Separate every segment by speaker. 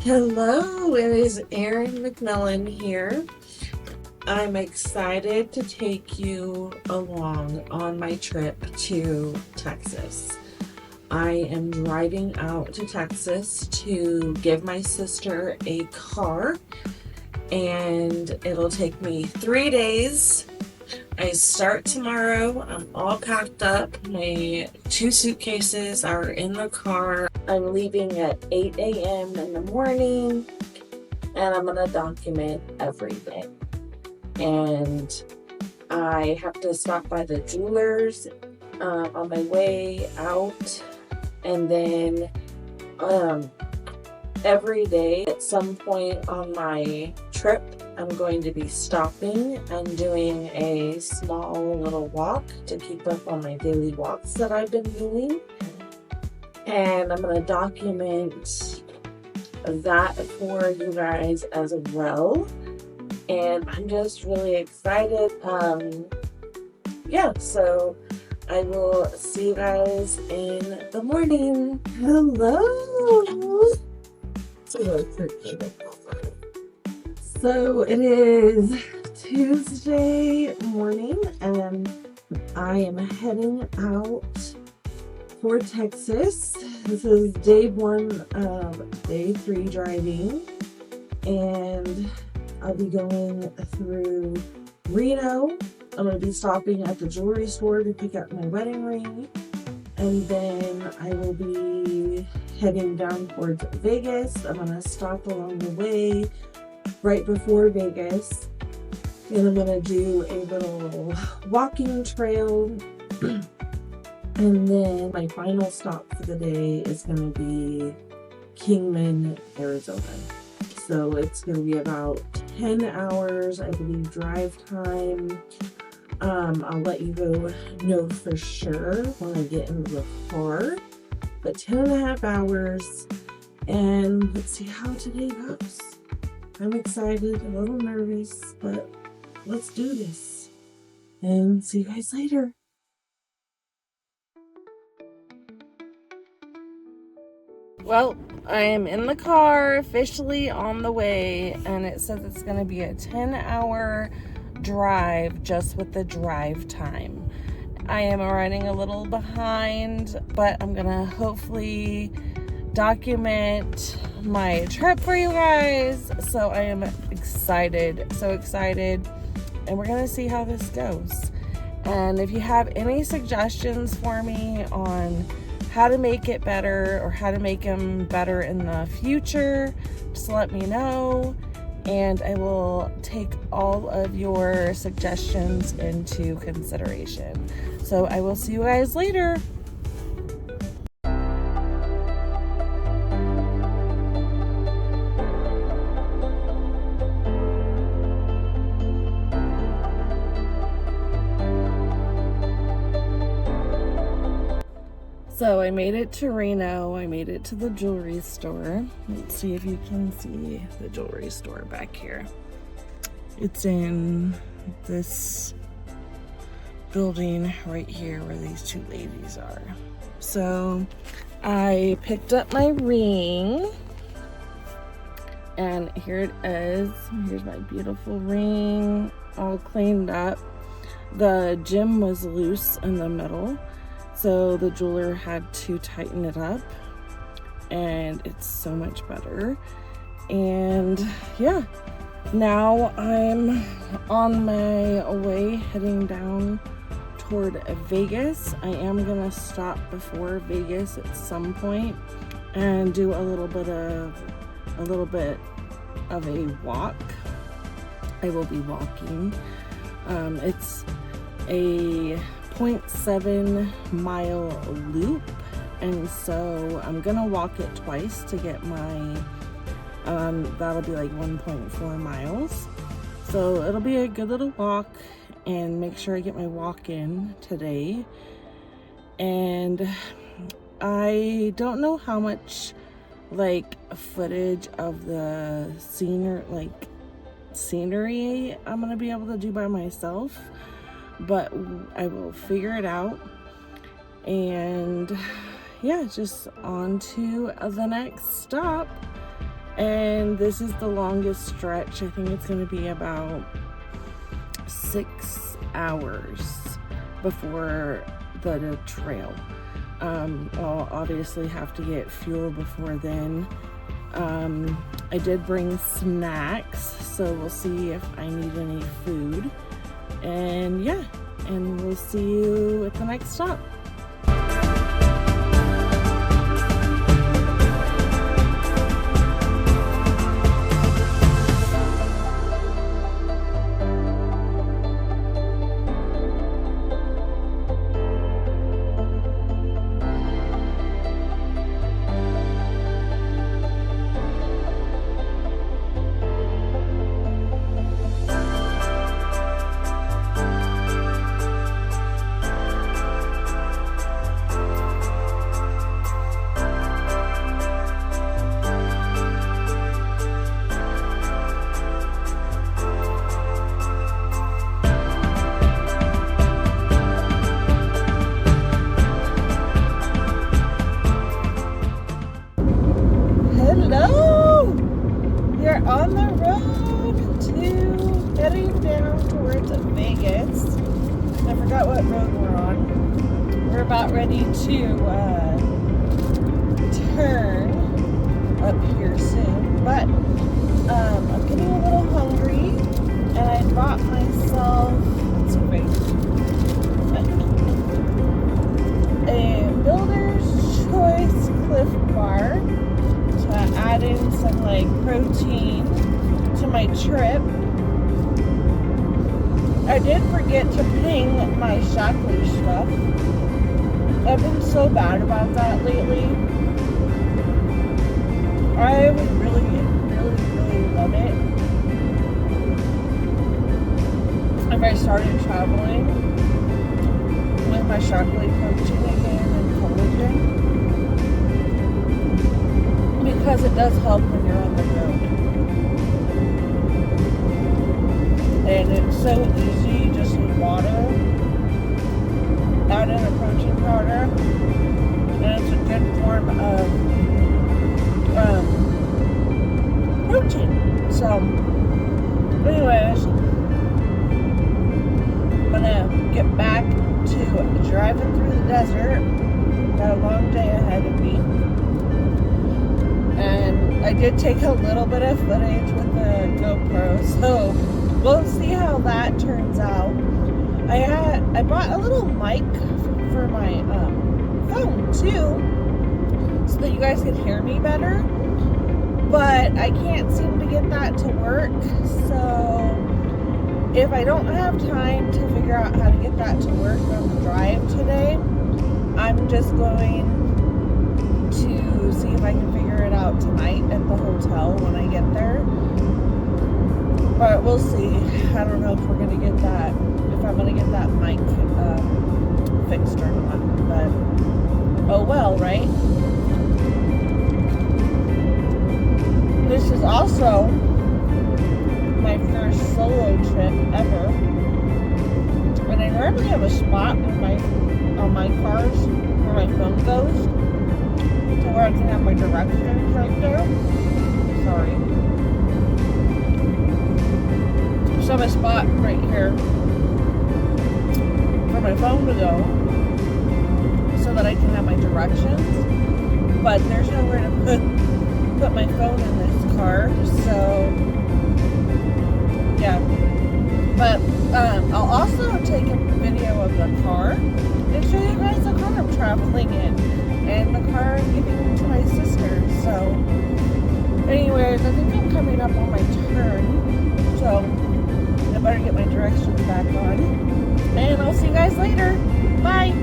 Speaker 1: Hello, it is Erin McMillan here. I'm excited to take you along on my trip to Texas. I am driving out to Texas to give my sister a car, and it'll take me 3 days. I start tomorrow. I'm all packed up. My two suitcases are in the car. I'm leaving at 8 a.m. in the morning, and I'm going to document every day. And I have to stop by the jewelers on my way out, and then every day at some point on my trip, I'm going to be stopping and doing a small little walk to keep up on my daily walks that I've been doing. And I'm going to document that for you guys as well. And I'm just really excited. So I will see you guys in the morning. Hello. So it is Tuesday morning, and I am heading out for Texas. This is day 1 of day 3 driving, and I'll be going through Reno. I'm going to be stopping at the jewelry store to pick up my wedding ring, and then I will be heading down towards Vegas. I'm going to stop along the way right before Vegas, and I'm going to do a little walking trail. And then my final stop for the day is going to be Kingman, Arizona. So it's going to be about 10 hours, I believe, drive time. I'll let you know for sure when I get into the car. But 10.5 hours, and let's see how today goes. I'm excited, a little nervous, but let's do this. And see you guys later. Well, I am in the car, officially on the way, and it says it's going to be a 10-hour drive just with the drive time. I am running a little behind, but I'm going to hopefully document my trip for you guys. So I am excited, so excited, and we're going to see how this goes. And if you have any suggestions for me on how to make it better or how to make them better in the future, just let me know, and I will take all of your suggestions into consideration. So I will see you guys later. So I made it to Reno. I made it to the jewelry store. Let's see if you can see the jewelry store back here. It's in this building right here where these two ladies are. So I picked up my ring, and here it is. Here's my beautiful ring, all cleaned up. The gem was loose in the middle, so the jeweler had to tighten it up, and it's so much better. And yeah, now I'm on my way heading down toward Vegas. I am gonna stop before Vegas at some point and do a little bit of a walk. I will be walking. It's a 0.7 mile loop, and so I'm gonna walk it twice to get my that'll be like 1.4 miles, so it'll be a good little walk, and make sure I get my walk in today. And I don't know how much like footage of the scenery I'm gonna be able to do by myself, but I will figure it out. And yeah, just on to the next stop, And this is the longest stretch. I think it's going to be about 6 hours before the trail. I'll obviously have to get fuel before then. I did bring snacks, so we'll see if I need any food. And yeah, and we'll see you at the next stop. Hello! You're on the road to heading down towards Vegas. I forgot what road we're on. We're about ready to turn up here soon, but I'm getting a little hungry, and I bought myself, let's see, a Builder's Choice Cliff Bar to add in some like protein to my trip. I did forget to ping my Shockley stuff. I've been so bad about that lately. I would really love it if I started traveling with my Shockley protein again and collagen, because it does help when you're on the road. And it's so easy. You just need water, add in a protein powder, and it's a good form of protein. So anyways, I'm gonna get back to driving through the desert. Got a long day ahead of me. And I did take a little bit of footage with the GoPro, so we'll see how that turns out. I bought a little mic for my phone too, so that you guys can hear me better. But I can't seem to get that to work. So if I don't have time to figure out how to get that to work on the drive today, I'm just going to see if I can figure it out tonight at the hotel when I get there. But we'll see. I don't know if we're gonna get that, if I'm gonna get that mic fixed or not. But oh well, right? This is also my first solo trip ever, and I normally have a spot on my cars where my phone goes, to where I can have my directions right there. Sorry. So I have a spot right here for my phone to go, so that I can have my directions. But there's nowhere to put my phone in this car, so yeah. But I'll also take a video of the car and show you guys the car I'm traveling in, and the car I'm giving to my sister. So anyways, I think I'm coming up on my turn, so I better get my directions back on, and I'll see you guys later. Bye.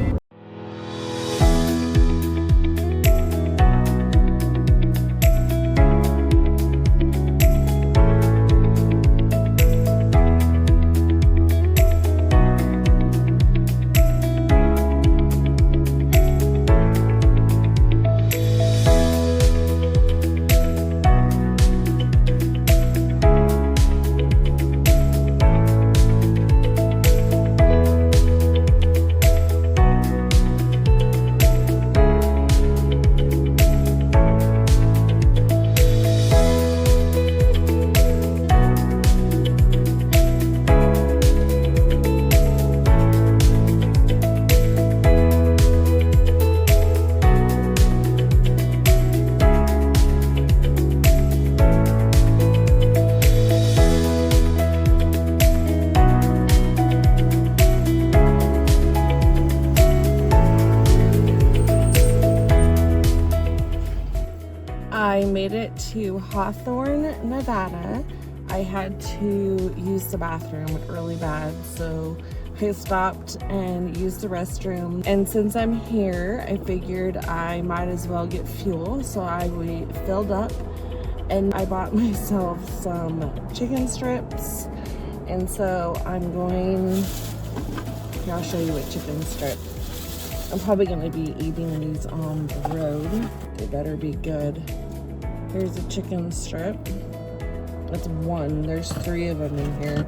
Speaker 1: to Hawthorne, Nevada. I had to use the bathroom really bad, so I stopped and used the restroom. And since I'm here, I figured I might as well get fuel, so I filled up and I bought myself some chicken strips. And so I'm going, here, I'll show you what chicken strip. I'm probably going to be eating these on the road. They better be good. Here's a chicken strip. That's one. There's 3 of them in here.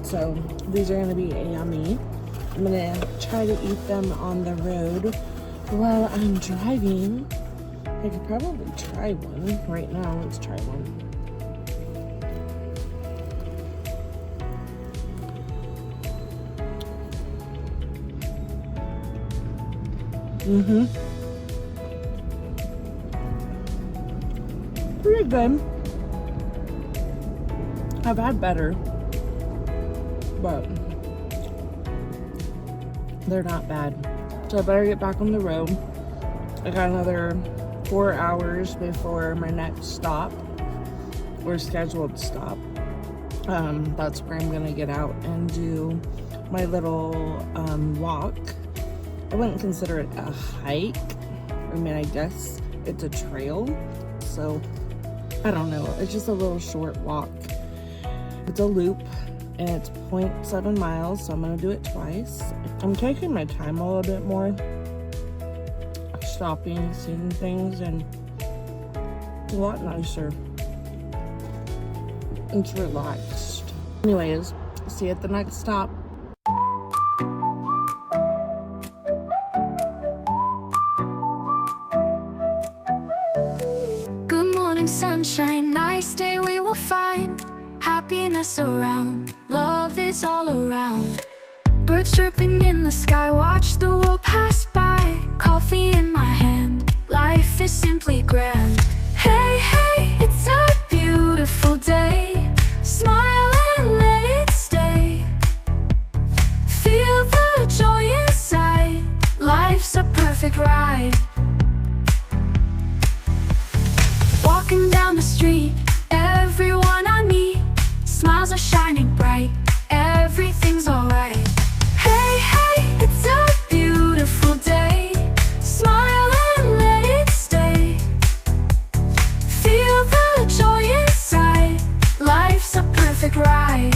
Speaker 1: So these are going to be yummy. I'm going to try to eat them on the road while I'm driving. I could probably try one right now. Let's try one. Pretty good. I've had better, but they're not bad. So I better get back on the road. I got another 4 hours before my next stop, or scheduled stop. That's where I'm gonna get out and do my little walk. I wouldn't consider it a hike. I mean, I guess it's a trail, so I don't know. It's just a little short walk. It's a loop and it's 0.7 miles, so I'm gonna do it twice. I'm taking my time a little bit more, stopping, seeing things, and it's a lot nicer. It's relaxed. Anyways, see you at the next stop.
Speaker 2: Sunshine, nice day we will find happiness around, love is all around. Birds chirping in the sky, watch the world pass by. Coffee in my hand, life is simply grand. Hey, hey, it's a beautiful day. Smile and let it stay. Feel the joy inside, life's a perfect ride. Walking down the street, everyone I meet, smiles are shining bright, everything's alright. Hey, hey, it's a beautiful day. Smile and let it stay. Feel the joy inside, life's a perfect ride.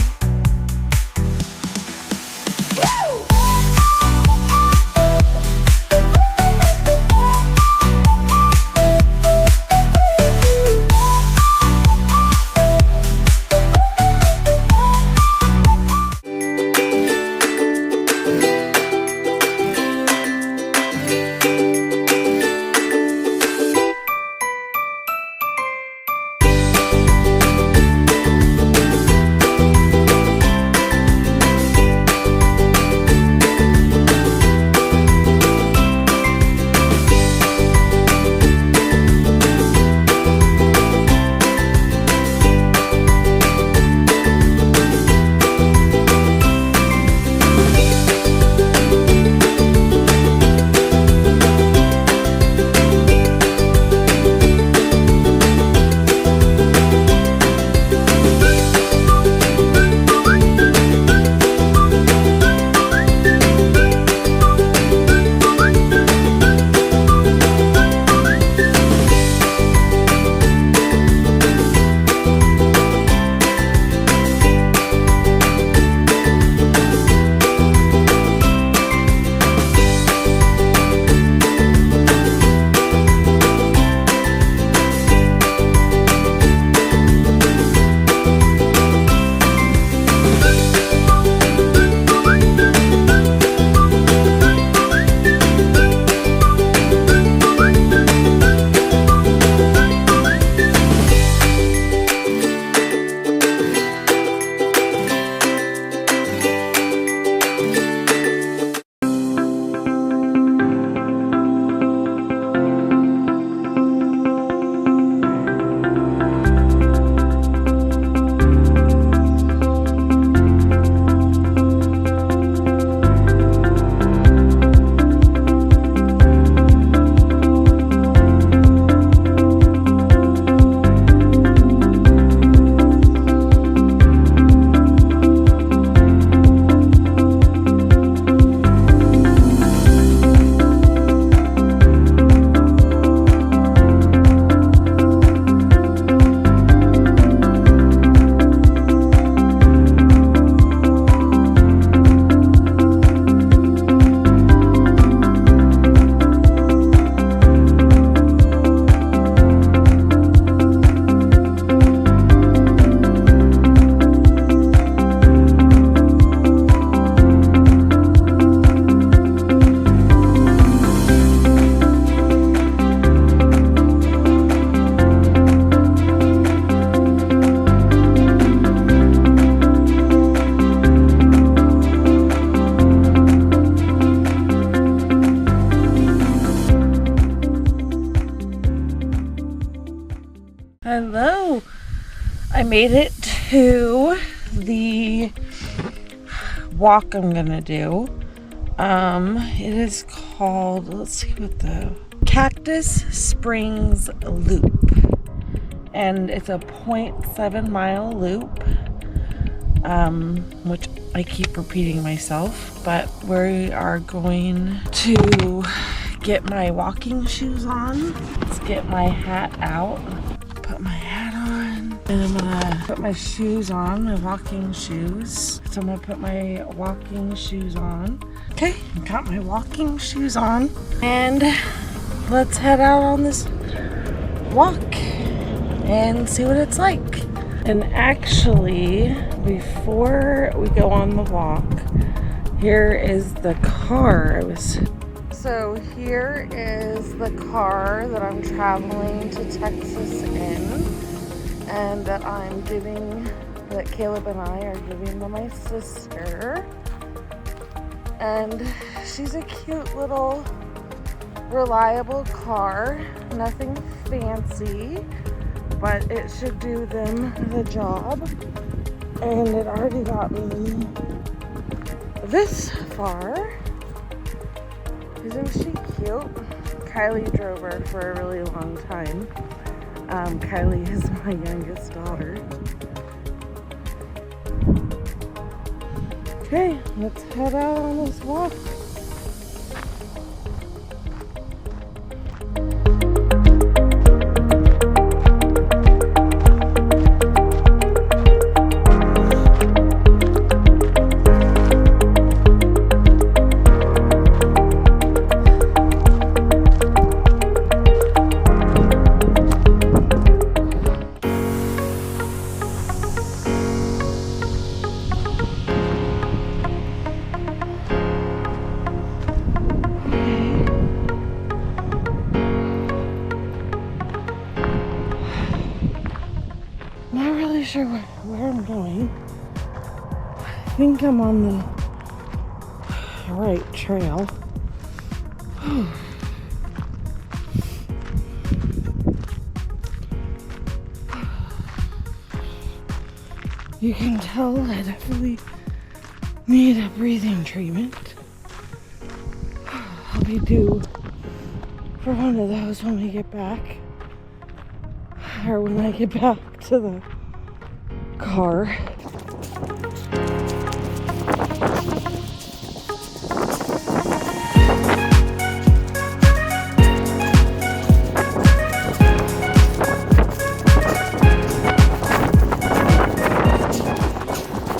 Speaker 1: Hello. I made it to the walk I'm gonna do. It is called, let's see what the Cactus Springs Loop. And it's a 0.7 mile loop. Which I keep repeating myself, but we are going to get my walking shoes on. Let's get my hat out. Put my hat on. And I'm gonna put my shoes on, my walking shoes. So I'm gonna put my walking shoes on. Okay, got my walking shoes on. And let's head out on this walk and see what it's like. And actually, before we go on the walk, here is the car. So here is the car that I'm traveling to Texas in, and that that Caleb and I are giving to my sister. And she's a cute little reliable car, nothing fancy, but it should do them the job. And it already got me this far. Isn't she cute? Kylie drove her for a really long time. Kylie is my youngest daughter. Okay, let's head out on this walk. Sure where I'm going. I think I'm on the right trail. You can tell I definitely need a breathing treatment. I'll be due for one of those when we get back, or when I get back to the car. I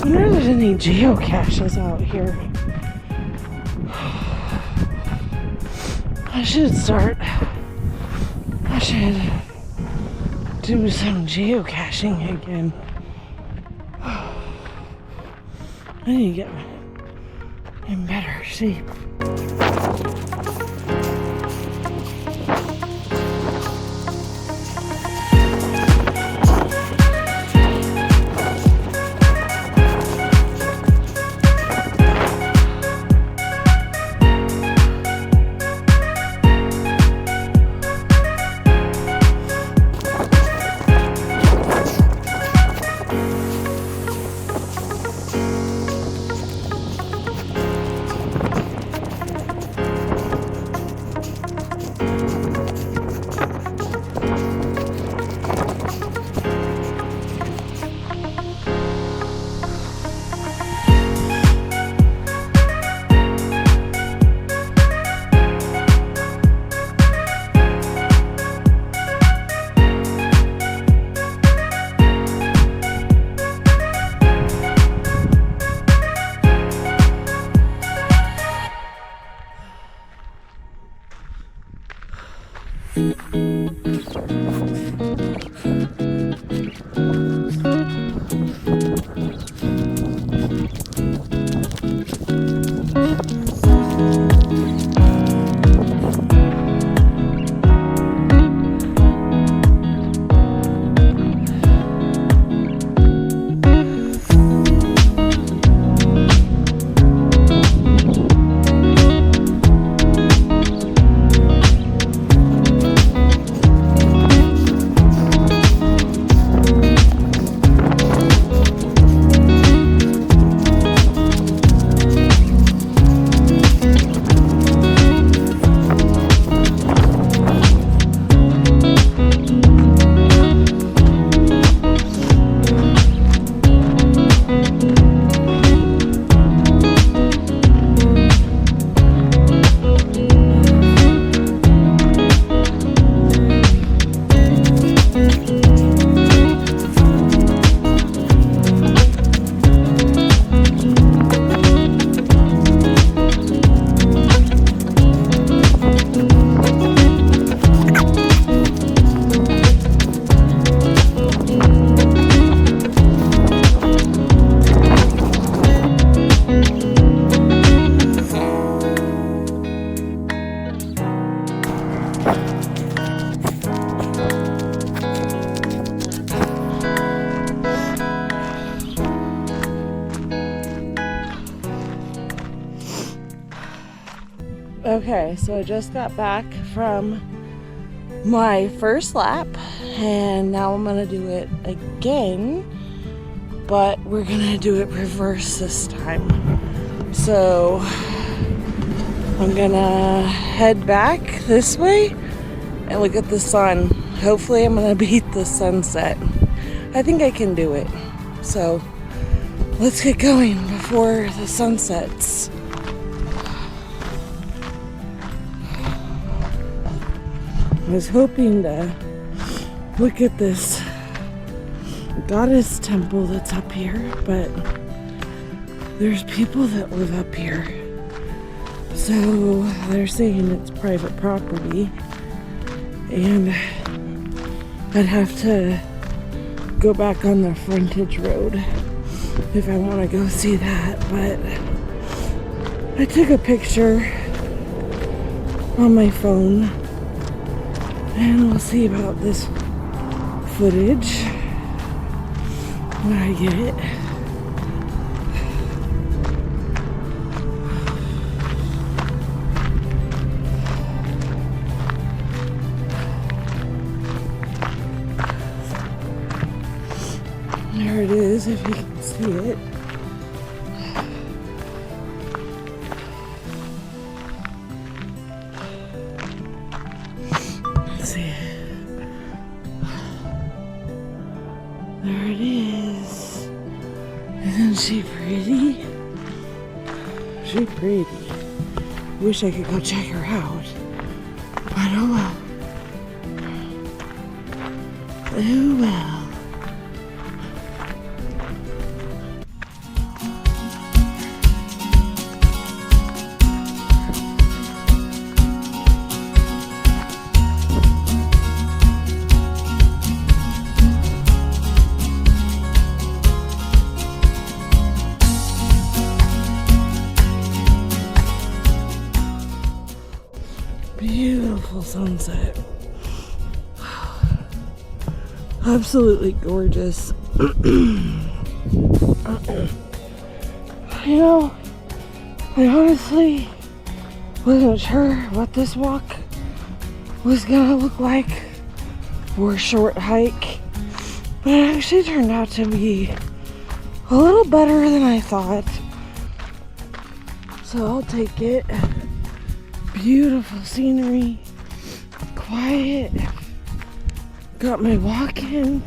Speaker 1: wonder if there's any geocaches out here. I should do some geocaching again. I need to get in better shape. Okay, so I just got back from my first lap and now I'm gonna do it again, but we're gonna do it reverse this time. So I'm gonna head back this way and look at the sun. Hopefully I'm gonna beat the sunset. I think I can do it. So let's get going before the sun sets. I was hoping to look at this goddess temple that's up here, but there's people that live up here. So they're saying it's private property and I'd have to go back on the frontage road if I want to go see that, but I took a picture on my phone and we'll see about this footage when I get it. There it is, if you can see it. Let's see. There it is. Isn't she pretty? She's pretty. Wish I could go check her out. But oh well. Oh well. Beautiful sunset. Absolutely gorgeous. You know, I honestly wasn't sure what this walk was gonna look like for a short hike, but it actually turned out to be a little better than I thought. So I'll take it. Beautiful scenery, quiet, got my walk in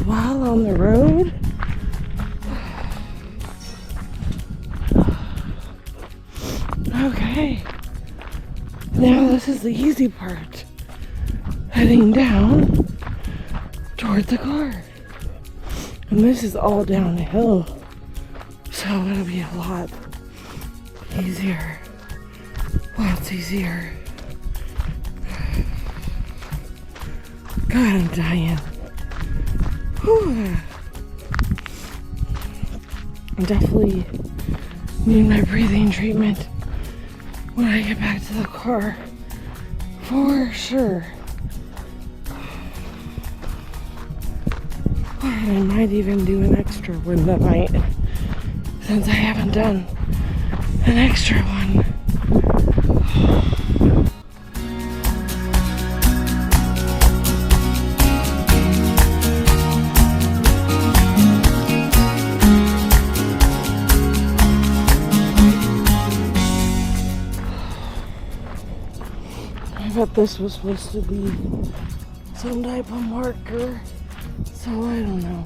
Speaker 1: while on the road. Okay, now this is the easy part, heading down toward the car. And this is all downhill, so it'll be a lot easier. Lots easier. God, I'm dying. Whew. I definitely need my breathing treatment when I get back to the car. For sure. And I might even do an extra one tonight, since I haven't done an extra one. I thought this was supposed to be some type of marker, so I don't know.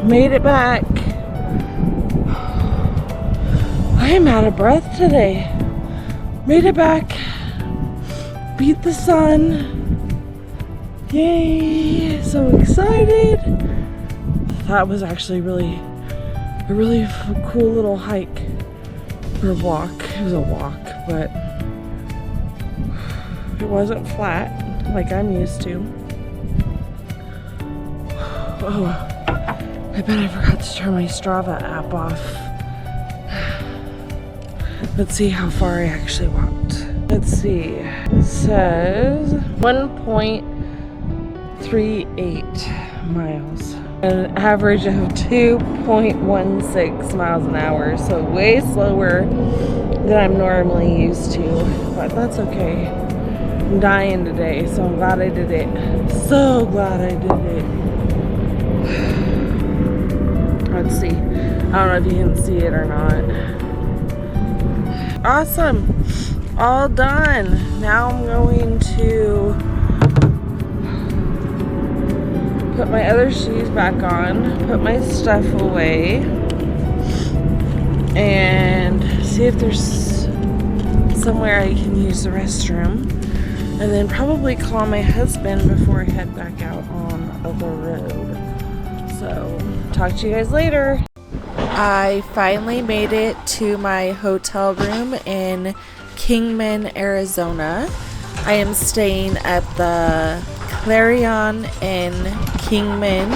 Speaker 1: Made it back. I am out of breath today. Made it back. Beat the sun. Yay! So excited. That was actually a really cool little hike. Or walk. It was a walk, but it wasn't flat like I'm used to. Oh, I bet I forgot to turn my Strava app off. Let's see how far I actually walked. Let's see. It says 1.38 miles. An average of 2.16 miles an hour. So way slower than I'm normally used to. But that's okay. I'm dying today, so I'm glad I did it. So glad I did it. Let's see. I don't know if you can see it or not. Awesome. All done. Now I'm going to put my other shoes back on, put my stuff away, and see if there's somewhere I can use the restroom, and then probably call my husband before I head back out on the road. So, talk to you guys later. I finally made it to my hotel room in Kingman, Arizona. I am staying at the Clarion Inn, Kingman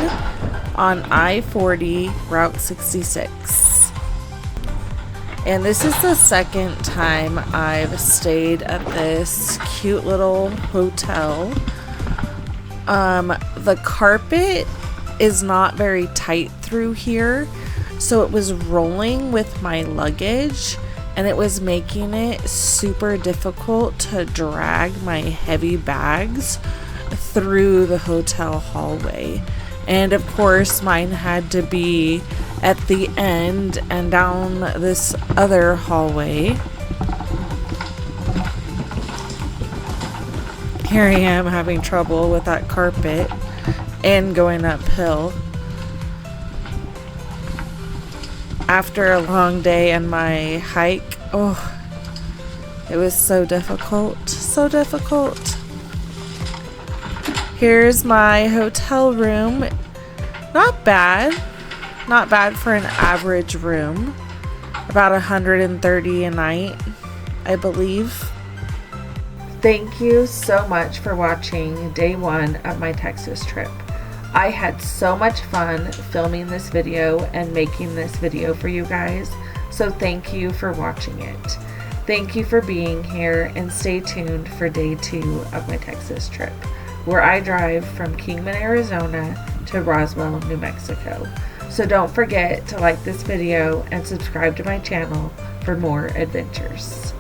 Speaker 1: on I-40, Route 66. And this is the second time I've stayed at this cute little hotel. The carpet is not very tight through here, so it was rolling with my luggage, and it was making it super difficult to drag my heavy bags through the hotel hallway. And of course mine had to be at the end and down this other hallway. Here I am having trouble with that carpet and going uphill after a long day and my hike. Oh, it was so difficult, so difficult. Here's my hotel room. Not bad for an average room. About $130 a night, I believe. Thank you so much for watching day 1 of my Texas trip. I had so much fun filming this video and making this video for you guys, so thank you for watching it. Thank you for being here, and stay tuned for day 2 of my Texas trip, where I drive from Kingman, Arizona to Roswell, New Mexico. So don't forget to like this video and subscribe to my channel for more adventures.